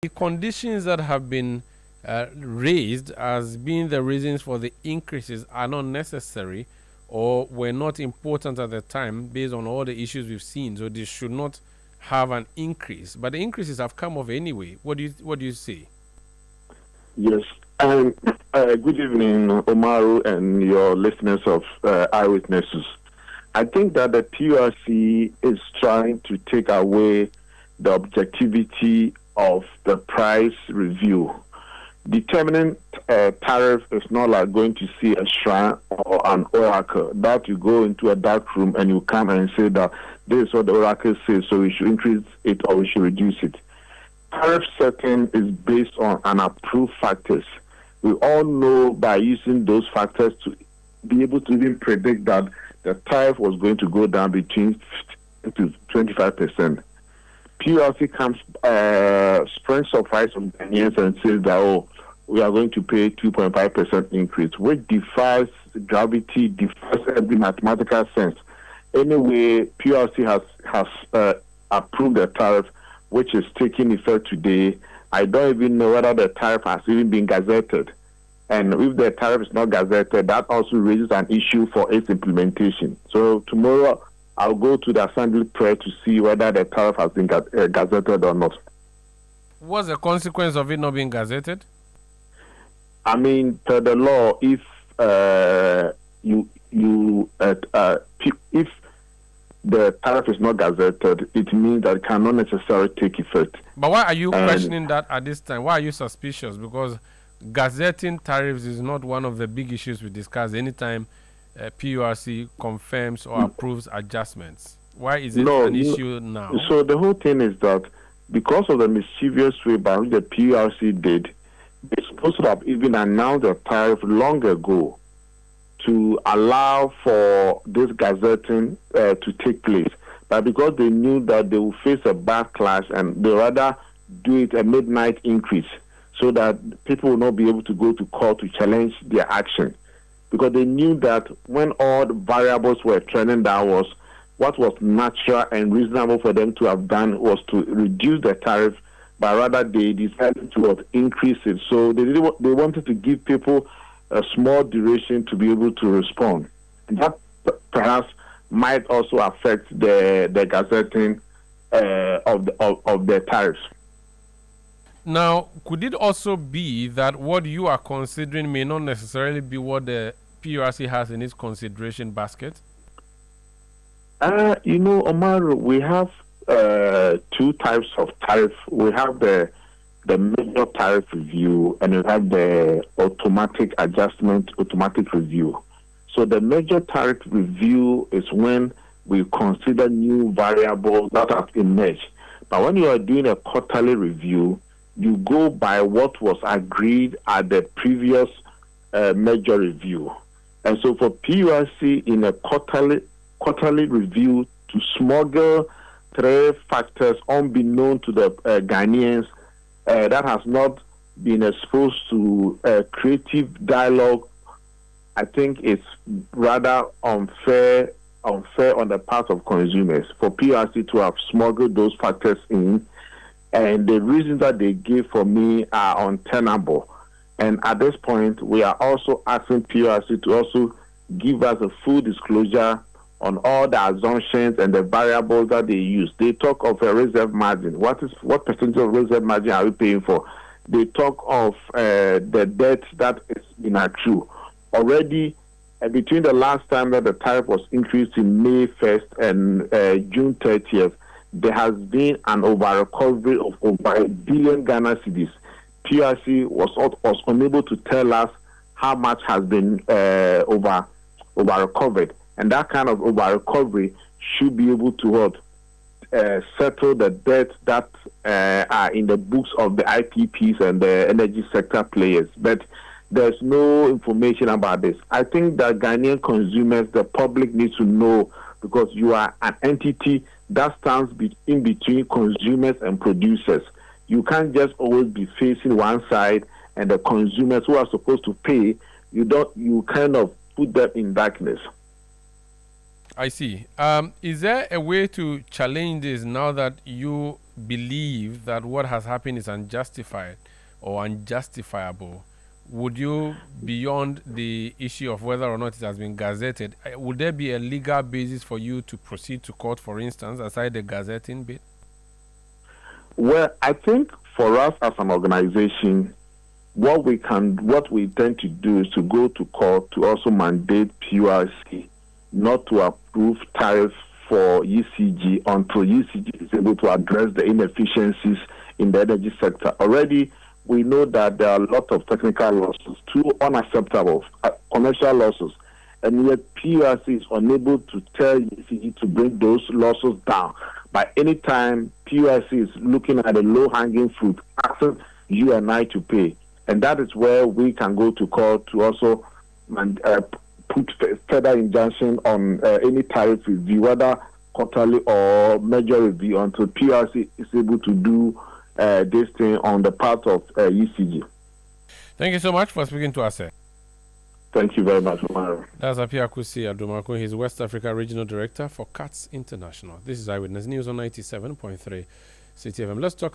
The conditions that have been raised as being the reasons for the increases are not necessary or were not important at the time based on all the issues we've seen. So they should not have an increase. But the increases have come off anyway. What do you say? Yes. Good evening, Omaru, and your listeners of Eyewitnesses. I think that the PURC is trying to take away the objectivity of the price review. Determining tariff is not like going to see a shrine or an oracle that you go into a dark room and you come and say that this is what the oracle says, so we should increase it or we should reduce it. Tariff setting is based on unapproved factors. We all know by using those factors to be able to even predict that the tariff was going to go down between 15 to 25%. PURC comes, spring surprise on Ghanaians and says that, oh, we are going to pay 2.5% increase, which defies gravity, defies every mathematical sense. Anyway, PURC has approved the tariff, which is taking effect today. I don't even know whether the tariff has even been gazetted. And if the tariff is not gazetted, that also raises an issue for its implementation. So tomorrow, I'll go to the assembly prayer to see whether the tariff has been gazetted or not. What's the consequence of it not being gazetted? I mean, per the law, if if the tariff is not gazetted, it means that it cannot necessarily take effect. But why are you questioning that at this time? Why are you suspicious? Because gazetting tariffs is not one of the big issues we discuss anytime PURC confirms or approves adjustments. Why is it an issue now? So the whole thing is that because of the mischievous way by which the PURC did, they're supposed to have even announced the tariff long ago to allow for this gazetting to take place. But because they knew that they would face a backlash and they rather do it a midnight increase so that people will not be able to go to court to challenge their action. Because they knew that when all the variables were trending downwards, what was natural and reasonable for them to have done was to reduce the tariff, but rather they decided to increase it. So they wanted to give people a small duration to be able to respond. And that perhaps might also affect the gazetting of the tariffs. Now, could it also be that what you are considering may not necessarily be what the PURC has in its consideration basket? Omar, we have two types of tariff. We have the major tariff review and we have the automatic adjustment, automatic review. So the major tariff review is when we consider new variables that have emerged. But when you are doing a quarterly review, you go by what was agreed at the previous major review. And so for PURC in a quarterly review to smuggle three factors unbeknown to the Ghanaians that has not been exposed to creative dialogue, I think it's rather unfair on the part of consumers for PURC to have smuggled those factors in. And the reasons that they give for me are untenable. And at this point, we are also asking PURC to also give us a full disclosure on all the assumptions and the variables that they use. They talk of a reserve margin. What percentage of reserve margin are we paying for? They talk of the debt that is in accrue. Already, between the last time that the tariff was increased in May 1st and June 30th, there has been an over-recovery of over 1 billion Ghana cedis. PURC was unable to tell us how much has been over-recovered. And that kind of over-recovery should be able to settle the debts that are in the books of the IPPs and the energy sector players. But there's no information about this. I think that Ghanaian consumers, the public needs to know, because you are an entity that stands in between consumers and producers. You can't just always be facing one side and the consumers who are supposed to pay, you kind of put them in darkness. I see. Is there a way to challenge this now that you believe that what has happened is unjustified or unjustifiable? Would you, beyond the issue of whether or not it has been gazetted, would there be a legal basis for you to proceed to court, for instance, aside the gazetting bit? Well, I think for us as an organization, what we intend to do is to go to court to also mandate PURC not to approve tariff for ECG until ECG is able to address the inefficiencies in the energy sector. Already, we know that there are a lot of technical losses, too unacceptable commercial losses, and yet PURC is unable to tell ECG to bring those losses down. By any time PURC is looking at a low-hanging fruit, asking you and I to pay. And that is where we can go to court to also put further injunction on any tariff review, whether quarterly or major review, until PURC is able to do this thing on the part of ECG. Thank you so much for speaking to us, sir. Thank you very much, Omar. That's Apiakusi Adomako. He's West Africa Regional Director for CATS International. This is Eyewitness News on 97.3 City FM. Let's talk